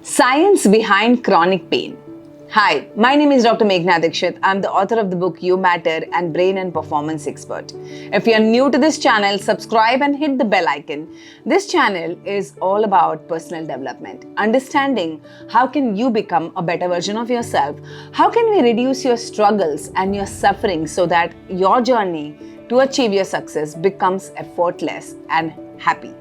Science behind chronic pain. Hi, my name is Dr. Meghana Dikshit. I'm the author of the book You Matter and Brain and Performance Expert. If you're new to this channel, subscribe and hit the bell icon. This channel is all about personal development, understanding how can you become a better version of yourself, how can we reduce your struggles and your suffering so that your journey to achieve your success becomes effortless and happy.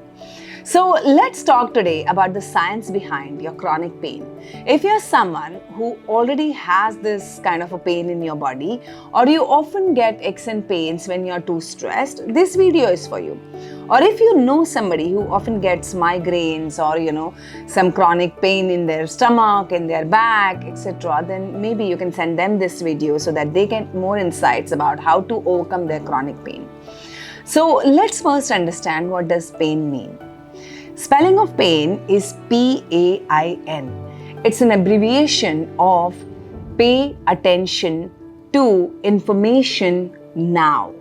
So let's talk today about the science behind your chronic pain. If you're someone who already has this kind of a pain in your body, or you often get aches and pains when you're too stressed, this video is for you. Or if you know somebody who often gets migraines or some chronic pain in their stomach, in their back, etc., then maybe you can send them this video so that they get more insights about how to overcome their chronic pain. So let's first understand, what does pain mean? Spelling of pain is PAIN. It's an abbreviation of pay attention to information now.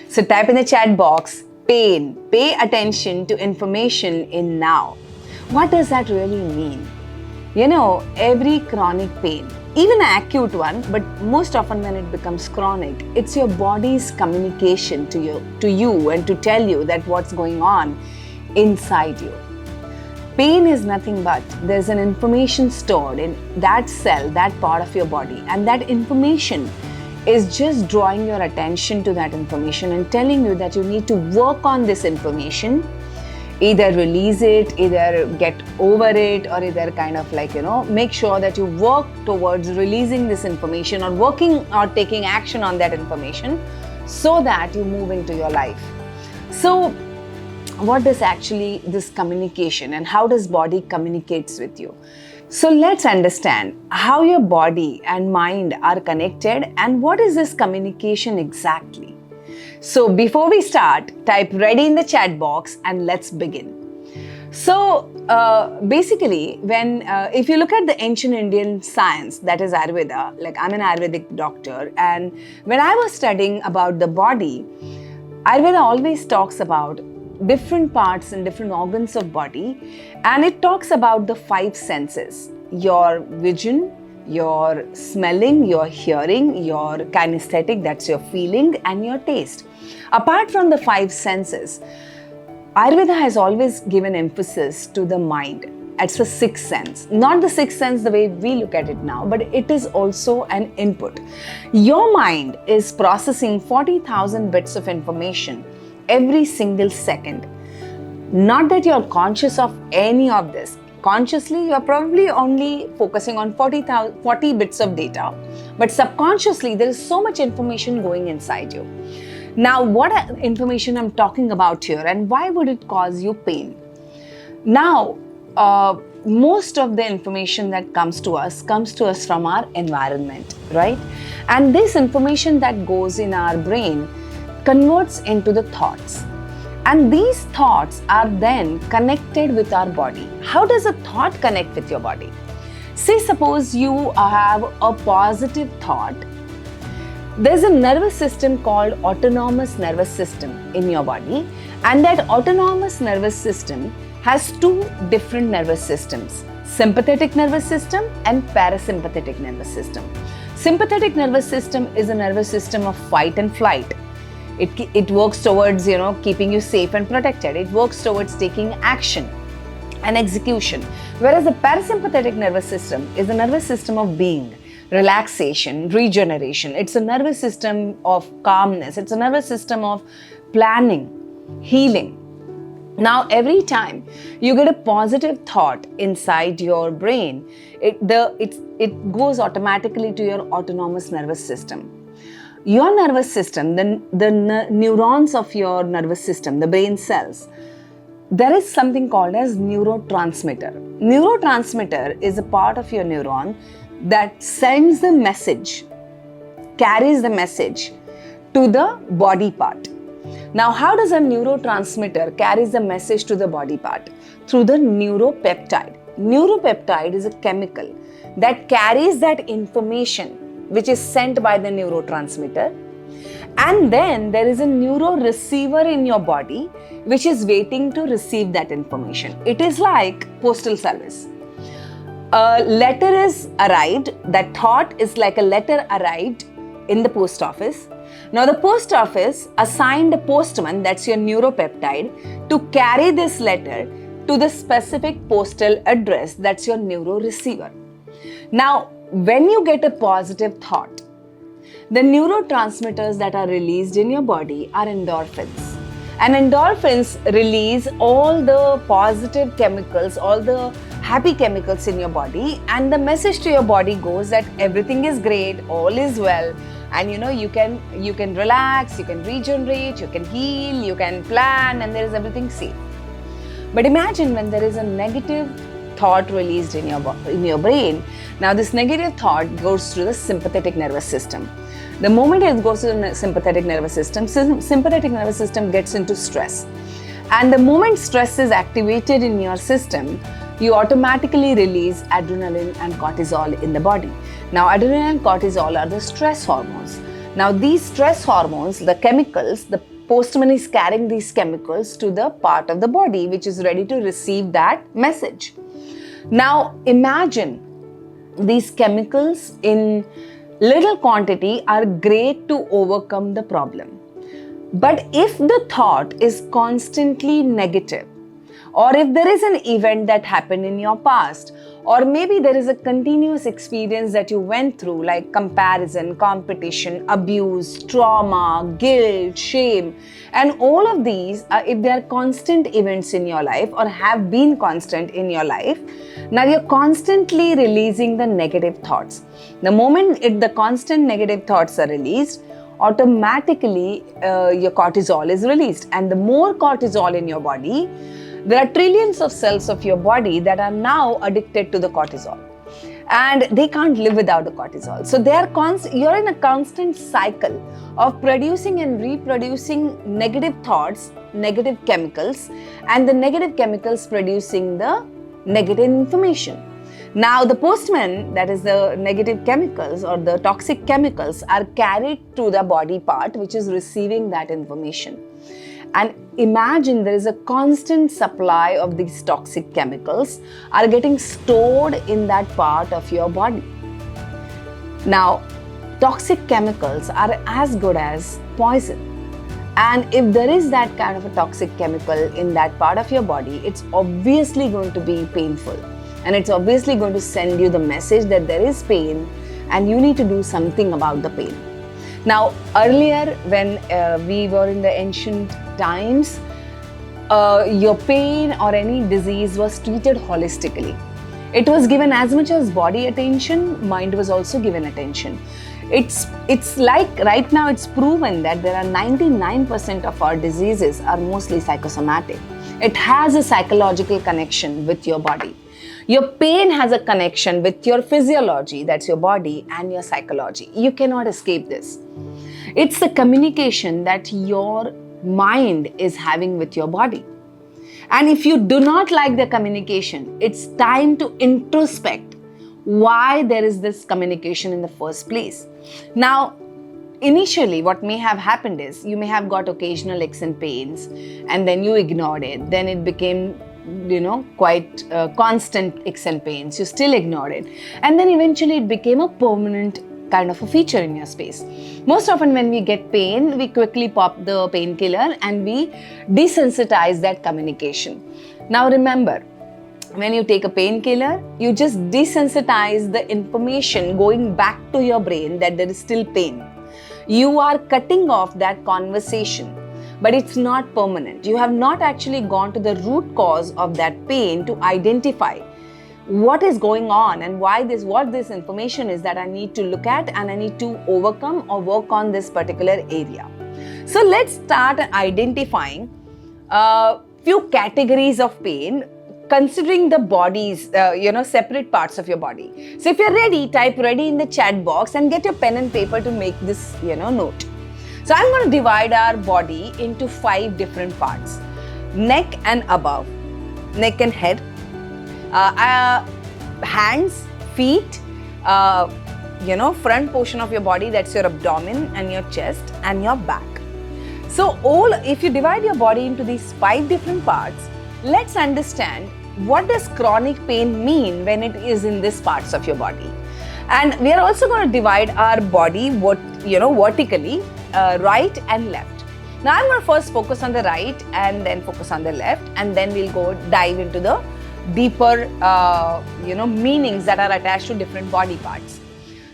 So type in the chat box, pain, pay attention to information in now. What does that really mean? Every chronic pain, even an acute one, but most often when it becomes chronic, it's your body's communication to you and to tell you that what's going on inside you. Pain is nothing but there's an information stored in that cell, that part of your body, and that information is just drawing your attention to that information and telling you that you need to work on this information, either release it, either get over it, or either kind of make sure that you work towards releasing this information or working or taking action on that information so that you move into your life. So what is actually this communication and how does body communicates with you? So let's understand how your body and mind are connected and what is this communication exactly. So before we start, type ready in the chat box and let's begin. So basically, if you look at the ancient Indian science, that is Ayurveda, I'm an Ayurvedic doctor, and when I was studying about the body, Ayurveda always talks about different parts and different organs of body, and it talks about the 5 senses: your vision, your smelling, your hearing, your kinesthetic, that's your feeling, and your taste. Apart from the 5 senses, Ayurveda has always given emphasis to the mind. It's the 6th sense, not the 6th sense the way we look at it now, but it is also an input. Your mind is processing 40,000 bits of information every single second. Not that you're conscious of any of this. Consciously, you're probably only focusing on 40 bits of data, but subconsciously, there is so much information going inside you. Now, what information I'm talking about here and why would it cause you pain? Now, most of the information that comes to us from our environment, right? And this information that goes in our brain converts into the thoughts. And these thoughts are then connected with our body. How does a thought connect with your body? Say, suppose you have a positive thought. There's a nervous system called autonomous nervous system in your body, and that autonomous nervous system has 2 different nervous systems: sympathetic nervous system and parasympathetic nervous system. Sympathetic nervous system is a nervous system of fight and flight. It works towards keeping you safe and protected. It works towards taking action and execution. Whereas the parasympathetic nervous system is a nervous system of being, relaxation, regeneration. It's a nervous system of calmness. It's a nervous system of planning, healing. Now, every time you get a positive thought inside your brain, it goes automatically to your autonomous nervous system. Your nervous system, the neurons of your nervous system, the brain cells, there is something called as neurotransmitter. Neurotransmitter is a part of your neuron that sends the message, carries the message to the body part. Now, how does a neurotransmitter carries the message to the body part? Through the neuropeptide. Neuropeptide is a chemical that carries that information which is sent by the neurotransmitter, and then there is a neuroreceiver in your body which is waiting to receive that information. It is like postal service. A letter is arrived, that thought is like a letter arrived in the post office. Now the post office assigned a postman, that's your neuropeptide, to carry this letter to the specific postal address, that's your neuro receiver. Now, when you get a positive thought, the neurotransmitters that are released in your body are endorphins. And endorphins release all the positive chemicals, all the happy chemicals in your body, and the message to your body goes that everything is great, all is well, and you can relax, you can regenerate, you can heal, you can plan, and there is everything safe. But imagine when there is a negative thought released in your brain. Now this negative thought goes through the sympathetic nervous system. The moment it goes to the sympathetic nervous system gets into stress. And the moment stress is activated in your system, you automatically release adrenaline and cortisol in the body. Now adrenaline and cortisol are the stress hormones. Now these stress hormones, the chemicals, the postman is carrying these chemicals to the part of the body which is ready to receive that message. Now imagine these chemicals in little quantity are great to overcome the problem. But if the thought is constantly negative, or if there is an event that happened in your past, or maybe there is a continuous experience that you went through like comparison, competition, abuse, trauma, guilt, shame, and all of these, if they are constant events in your life or have been constant in your life, now you're constantly releasing the negative thoughts. The moment the constant negative thoughts are released, automatically your cortisol is released. And the more cortisol in your body, there are trillions of cells of your body that are now addicted to the cortisol. And they can't live without the cortisol. So you're in a constant cycle of producing and reproducing negative thoughts, negative chemicals, and the negative chemicals producing the negative information. Now the postman, that is the negative chemicals or the toxic chemicals, are carried to the body part which is receiving that information. And imagine there is a constant supply of these toxic chemicals are getting stored in that part of your body. Now, toxic chemicals are as good as poison. And if there is that kind of a toxic chemical in that part of your body, it's obviously going to be painful. And it's obviously going to send you the message that there is pain and you need to do something about the pain. Now, earlier when we were in the ancient times, your pain or any disease was treated holistically. It was given as much as body attention, mind was also given attention. It's like right now it's proven that there are 99% of our diseases are mostly psychosomatic. It has a psychological connection with your body. Your pain has a connection with your physiology, that's your body, and your psychology. You cannot escape this. It's the communication that your mind is having with your body. And if you do not like the communication, it's time to introspect why there is this communication in the first place. Now, initially what may have happened is you may have got occasional aches and pains and then you ignored it. Then it became quite constant aches and pains. You still ignored it. And then eventually it became a permanent kind of a feature in your space. Most often when we get pain, we quickly pop the painkiller and we desensitize that communication. Now remember, when you take a painkiller, you just desensitize the information going back to your brain that there is still pain. You are cutting off that conversation. But it's not permanent. You have not actually gone to the root cause of that pain to identify what is going on and what this information is that I need to look at and I need to overcome or work on this particular area. So let's start identifying a few categories of pain considering the bodies, separate parts of your body. So if you're ready, type ready in the chat box and get your pen and paper to make this, note. So I'm going to divide our body into 5 different parts. Neck and above, neck and head, hands, feet, front portion of your body, that's your abdomen and your chest and your back. So if you divide your body into these 5 different parts, let's understand what does chronic pain mean when it is in these parts of your body? And we are also going to divide our body vertically, right and left. Now I'm going to first focus on the right and then focus on the left, and then we'll go dive into the deeper meanings that are attached to different body parts.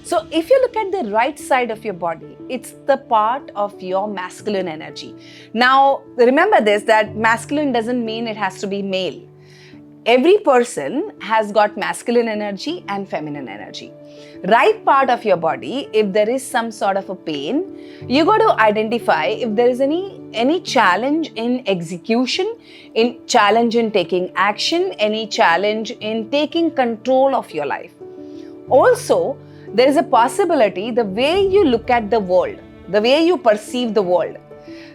So if you look at the right side of your body, it's the part of your masculine energy. Now remember this, that masculine doesn't mean it has to be male. Every person has got masculine energy and feminine energy. Right part of your body, if there is some sort of a pain, you got to identify if there is any challenge in execution, in challenge in taking action, any challenge in taking control of your life. Also, there is a possibility the way you look at the world, the way you perceive the world,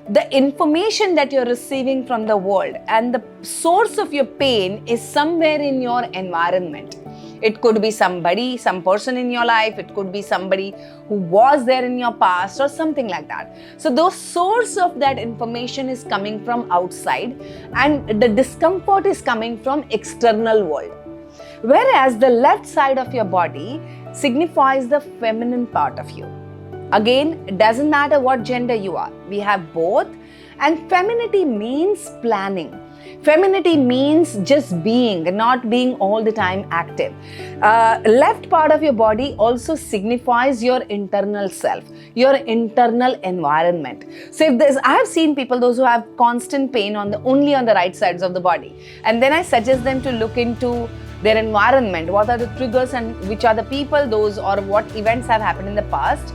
the information that you're receiving from the world and the source of your pain is somewhere in your environment. It could be somebody, some person in your life, it could be somebody who was there in your past or something like that. So the source of that information is coming from outside and the discomfort is coming from external world. Whereas the left side of your body signifies the feminine part of you. Again, it doesn't matter what gender you are. We have both, and femininity means planning. Femininity means just being, not being all the time active. Left part of your body also signifies your internal self, your internal environment. So I have seen people, those who have constant pain only on the right sides of the body, and then I suggest them to look into their environment. What are the triggers and which are the people, those or what events have happened in the past,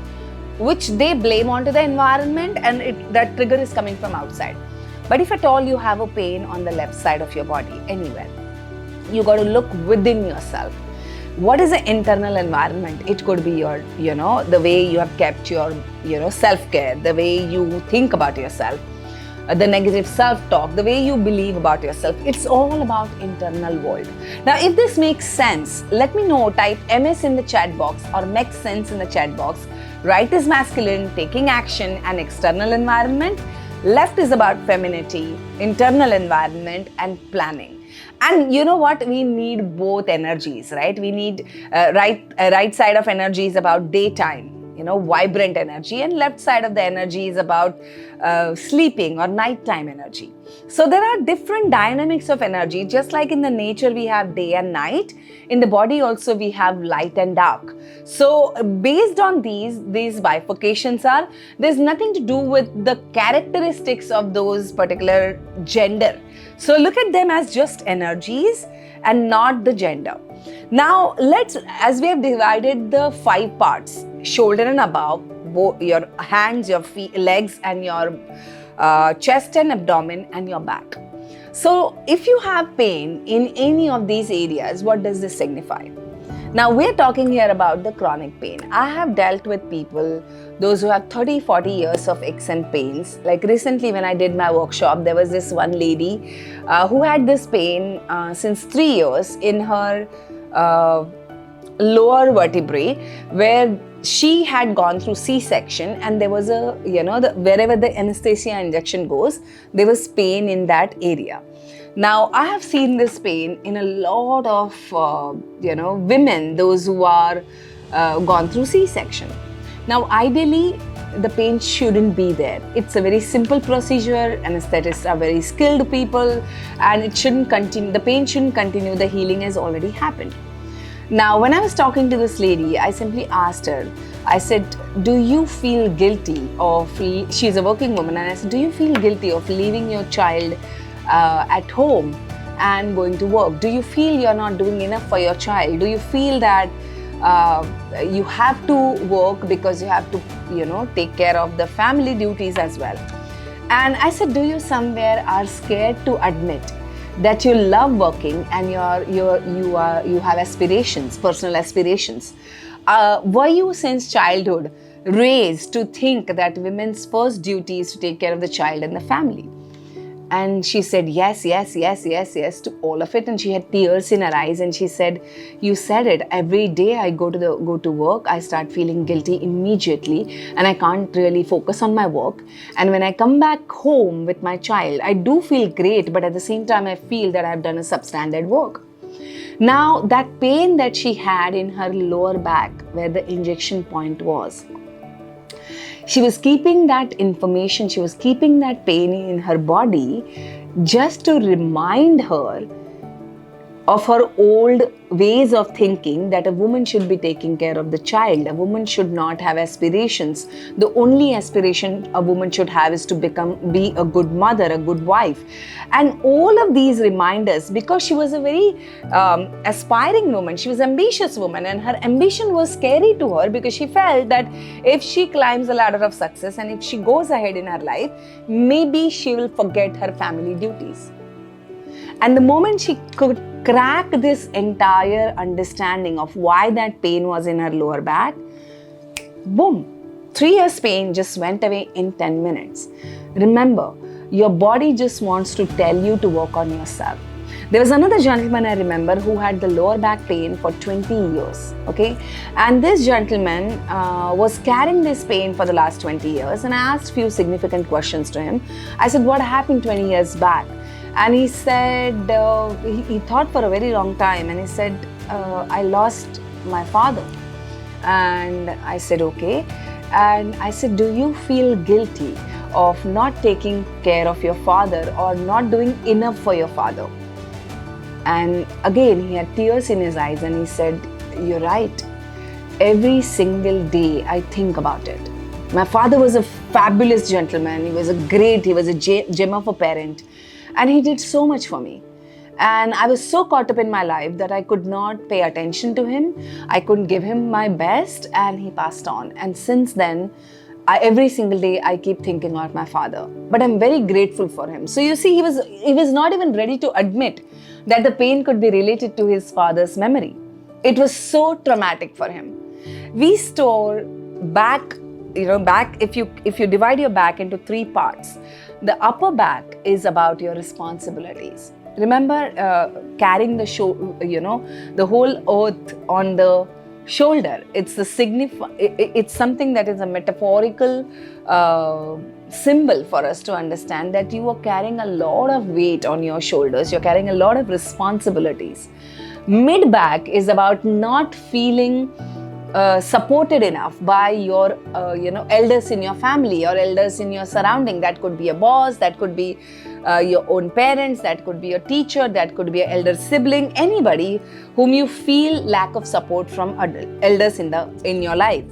which they blame onto the environment, and that trigger is coming from outside. But if at all you have a pain on the left side of your body, anywhere, you got to look within yourself. What is the internal environment? It could be your, the way you have kept your, self-care, the way you think about yourself, the negative self-talk, the way you believe about yourself. It's all about internal world. Now, if this makes sense, let me know. Type MS in the chat box or makes sense in the chat box. Right is masculine, taking action and external environment. Left is about femininity, internal environment and planning. And you know what? We need both energies, right? We need right side of energy is about daytime, vibrant energy, and left side of the energy is about sleeping or nighttime energy. So there are different dynamics of energy. Just like in the nature we have day and night, in the body also we have light and dark. So based on these bifurcations there's nothing to do with the characteristics of those particular gender. So look at them as just energies and not the gender. Now as we have divided the 5 parts, shoulder and above, both your hands, your feet, legs and your chest and abdomen and your back. So if you have pain in any of these areas, what does this signify? Now we're talking here about the chronic pain. I have dealt with people, those who have 30-40 years of aches and pains. Like recently when I did my workshop, there was this one lady who had this pain since 3 years in her lower vertebrae, where she had gone through C-section, and there was a, wherever the anesthesia injection goes, there was pain in that area. Now, I have seen this pain in a lot of, women, those who are gone through C-section. Now, ideally, the pain shouldn't be there. It's a very simple procedure. Anesthetists are very skilled people, and it shouldn't continue. The pain shouldn't continue. The healing has already happened. Now, when I was talking to this lady, I simply asked her, I said, do you feel guilty of, she's a working woman, and I said, do you feel guilty of leaving your child at home and going to work? Do you feel you're not doing enough for your child? Do you feel that you have to work because you have to, take care of the family duties as well? And I said, do you somewhere are scared to admit that you love working and you have aspirations, personal aspirations? Were you since childhood raised to think that women's first duty is to take care of the child and the family? And she said yes, yes, yes, yes, yes to all of it. And she had tears in her eyes. And she said, you said it. Every day I go to work, I start feeling guilty immediately. And I can't really focus on my work. And when I come back home with my child, I do feel great. But at the same time, I feel that I've done a substandard work. Now, that pain that she had in her lower back, where the injection point was, she was keeping that information, she was keeping that pain in her body just to remind her of her old ways of thinking that a woman should be taking care of the child. A woman should not have aspirations. The only aspiration a woman should have is to be a good mother, a good wife. And all of these reminders, because she was a very aspiring woman, she was an ambitious woman, and her ambition was scary to her because she felt that if she climbs the ladder of success and if she goes ahead in her life, maybe she will forget her family duties. And the moment she could crack this entire understanding of why that pain was in her lower back, boom, 3 years pain just went away in 10 minutes. Remember, your body just wants to tell you to work on yourself. There was another gentleman I remember who had the lower back pain for 20 years, okay? And this gentleman was carrying this pain for the last 20 years, and I asked few significant questions to him. I said, what happened 20 years back? And he said, he thought for a very long time, and he said, I lost my father. And I said, okay. And I said, do you feel guilty of not taking care of your father or not doing enough for your father? And again, he had tears in his eyes, and he said, you're right. Every single day I think about it. My father was a fabulous gentleman. He was a gem of a parent. And he did so much for me. And I was so caught up in my life that I could not pay attention to him. I couldn't give him my best, and he passed on. And since then, every single day I keep thinking about my father. But I'm very grateful for him. So you see, he was not even ready to admit that the pain could be related to his father's memory. It was so traumatic for him. We store back, if you divide your back into 3 parts, the upper back is about your responsibilities. Remember carrying the whole earth on the shoulder. It's something that is a metaphorical symbol for us to understand that you are carrying a lot of weight on your shoulders. You're carrying a lot of responsibilities. Mid back is about not feeling supported enough by your elders in your family or elders in your surrounding. That could be a boss, that could be your own parents, that could be a teacher, that could be an elder sibling, anybody whom you feel lack of support from elders in your life.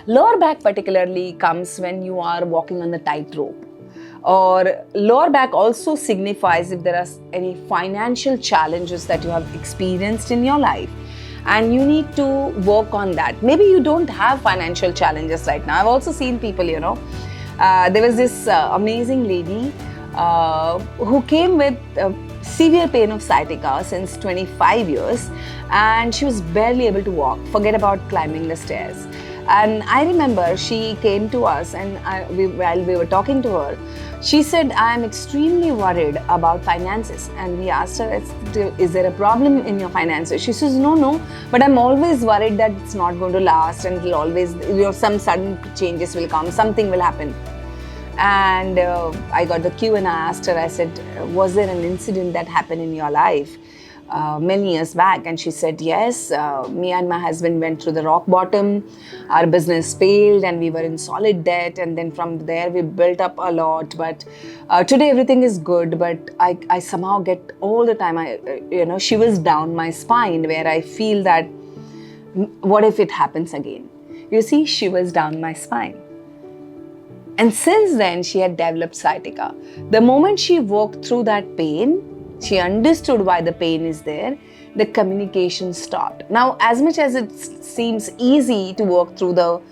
Lower back particularly comes when you are walking on the tightrope. Or lower back also signifies if there are any financial challenges that you have experienced in your life, and you need to work on that. Maybe you don't have financial challenges right now. I've also seen people, there was this amazing lady who came with severe pain of sciatica since 25 years, and she was barely able to walk, forget about climbing the stairs. And I remember she came to us, and while we were talking to her, she said, I am extremely worried about finances. And we asked her, is there a problem in your finances? She says, no, but I'm always worried that it's not going to last, and it'll always, some sudden changes will come, something will happen. And I got the cue and I asked her, I said, was there an incident that happened in your life many years back? And she said, yes, me and my husband went through the rock bottom. Our business failed and we were in solid debt. And then from there we built up a lot. But today everything is good. But I somehow get all the time, shivers down my spine where I feel that, what if it happens again? You see, shivers down my spine. And since then, she had developed sciatica. The moment she walked through that pain, she understood why the pain is there, the communication stopped. Now, as much as it seems easy to work through the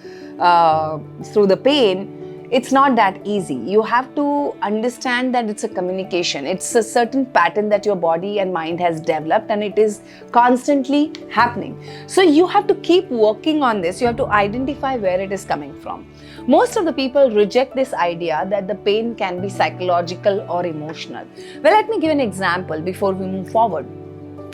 pain, It's not that easy. You have to understand that it's a communication. It's a certain pattern that your body and mind has developed, and it is constantly happening. So you have to keep working on this. You have to identify where it is coming from. Most of the people reject this idea that the pain can be psychological or emotional. Well, let me give an example before we move forward.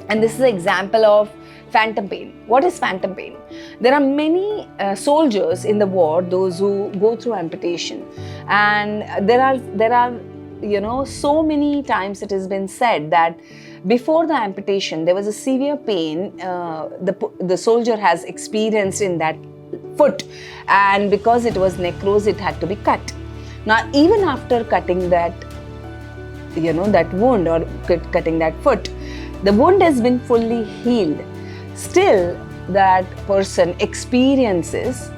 And this is an example of phantom pain. What is phantom pain? There are many soldiers in the war, those who go through amputation, and there are so many times it has been said that before the amputation there was a severe pain the soldier has experienced in that foot, and because it was necrosed, it had to be cut. Now, even after cutting that wound or cutting that foot, the wound has been fully healed. Still, that person experiences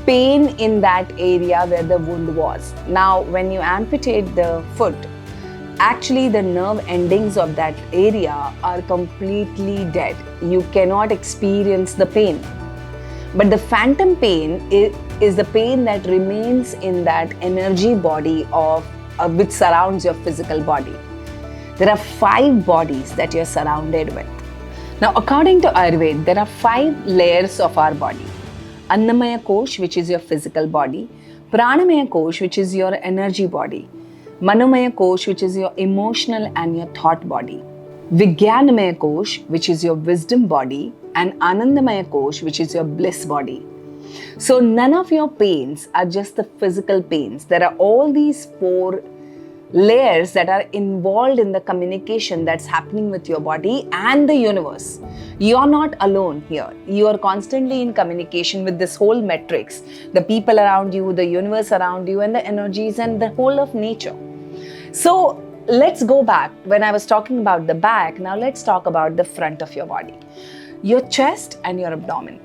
pain in that area where the wound was. Now, when you amputate the foot, actually the nerve endings of that area are completely dead. You cannot experience the pain. But the phantom pain is the pain that remains in that energy body which surrounds your physical body. There are 5 bodies that you're surrounded with. Now, according to Ayurveda, there are 5 layers of our body. Annamaya Kosh, which is your physical body. Pranamaya Kosh, which is your energy body. Manomaya Kosh, which is your emotional and your thought body. Vijnanamaya Kosh, which is your wisdom body. And Anandamaya Kosh, which is your bliss body. So none of your pains are just the physical pains. There are all these 4 layers that are involved in the communication that's happening with your body and the universe. You're not alone here. You are constantly in communication with this whole matrix, the people around you, the universe around you, and the energies and the whole of nature. So let's go back. When I was talking about the back, now let's talk about the front of your body. Your chest and your abdomen.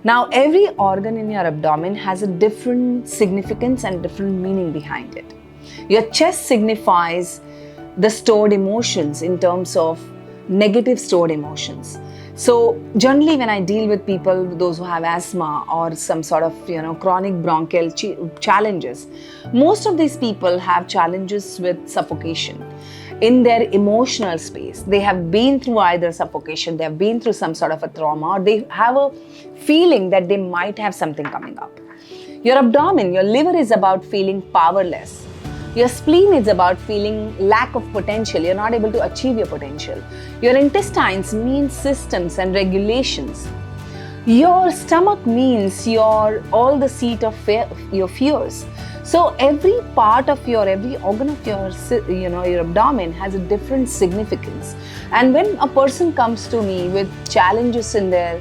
Now, every organ in your abdomen has a different significance and different meaning behind it. Your chest signifies the stored emotions in terms of negative stored emotions. So generally when I deal with people, those who have asthma or some sort of chronic bronchial challenges, most of these people have challenges with suffocation in their emotional space. They have been through either suffocation, they have been through some sort of a trauma, or they have a feeling that they might have something coming up. Your abdomen, your liver is about feeling powerless. Your spleen is about feeling lack of potential. You're not able to achieve your potential. Your intestines mean systems and regulations. Your stomach means all the seat of your fears. So every part of every organ of your abdomen has a different significance. And when a person comes to me with challenges in their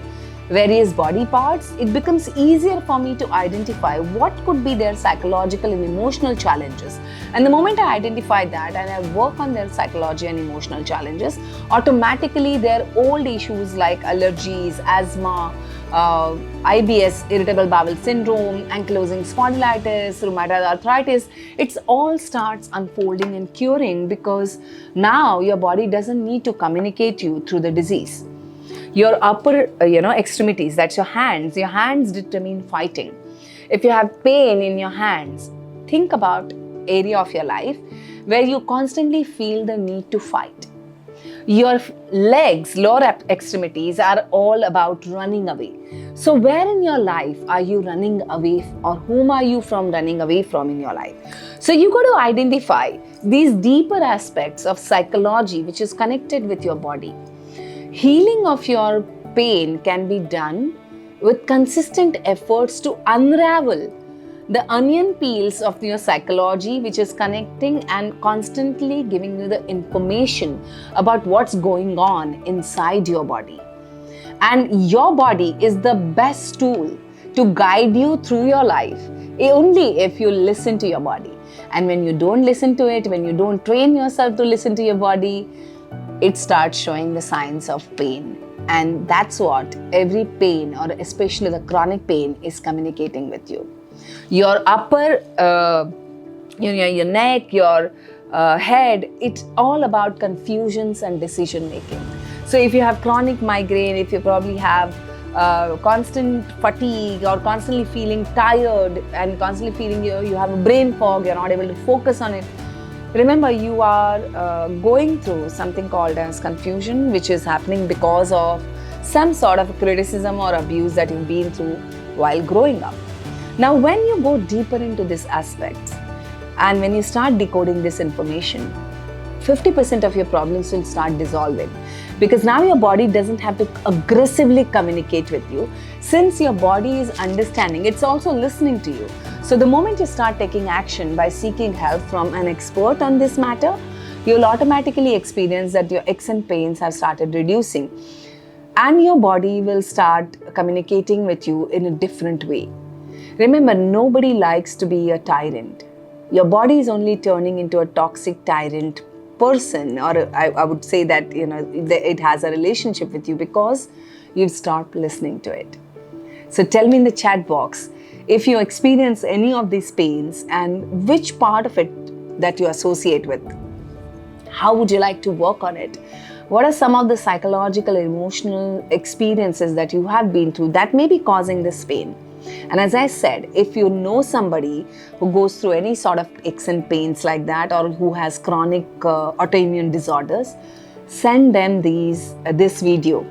various body parts, it becomes easier for me to identify what could be their psychological and emotional challenges. And the moment I identify that and I work on their psychology and emotional challenges, automatically their old issues like allergies, asthma, IBS, irritable bowel syndrome, ankylosing spondylitis, rheumatoid arthritis, it all starts unfolding and curing because now your body doesn't need to communicate you through the disease. Your upper extremities, that's your hands determine fighting. If you have pain in your hands, think about area of your life where you constantly feel the need to fight. Your legs, lower extremities are all about running away. So where in your life are you running away, or whom are you running away from in your life? So you got to identify these deeper aspects of psychology which is connected with your body. Healing of your pain can be done with consistent efforts to unravel the onion peels of your psychology, which is connecting and constantly giving you the information about what's going on inside your body. And your body is the best tool to guide you through your life only if you listen to your body. And when you don't listen to it, when you don't train yourself to listen to your body, it starts showing the signs of pain. And that's what every pain, or especially the chronic pain, is communicating with you. Your upper, your neck, your head, it's all about confusions and decision making. So if you have chronic migraine, if you probably have constant fatigue or constantly feeling tired and constantly feeling you have a brain fog, you're not able to focus on it. Remember, you are going through something called as confusion, which is happening because of some sort of criticism or abuse that you've been through while growing up. Now, when you go deeper into this aspect and when you start decoding this information, 50% of your problems will start dissolving, because now your body doesn't have to aggressively communicate with you. Since your body is understanding, it's also listening to you. So the moment you start taking action by seeking help from an expert on this matter, you'll automatically experience that your aches and pains have started reducing, and your body will start communicating with you in a different way. Remember, nobody likes to be a tyrant. Your body is only turning into a toxic tyrant person, or I would say that it has a relationship with you because you've stopped listening to it. So tell me in the chat box if you experience any of these pains and which part of it that you associate with. How would you like to work on it? What are some of the psychological, emotional experiences that you have been through that may be causing this pain? And as I said, if you know somebody who goes through any sort of aches and pains like that, or who has chronic autoimmune disorders, send them this video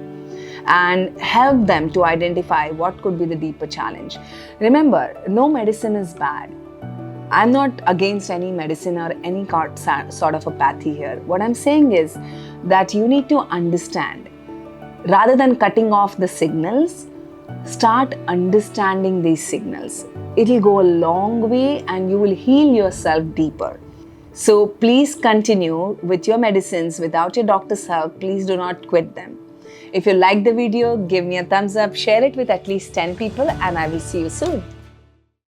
and help them to identify what could be the deeper challenge. Remember, no medicine is bad. I'm not against any medicine or any sort of apathy here. What I'm saying is that you need to understand, rather than cutting off the signals, start understanding these signals. It'll go a long way and you will heal yourself deeper. So please continue with your medicines without your doctor's help. Please do not quit them. If you like the video, give me a thumbs up, share it with at least 10 people, and I will see you soon.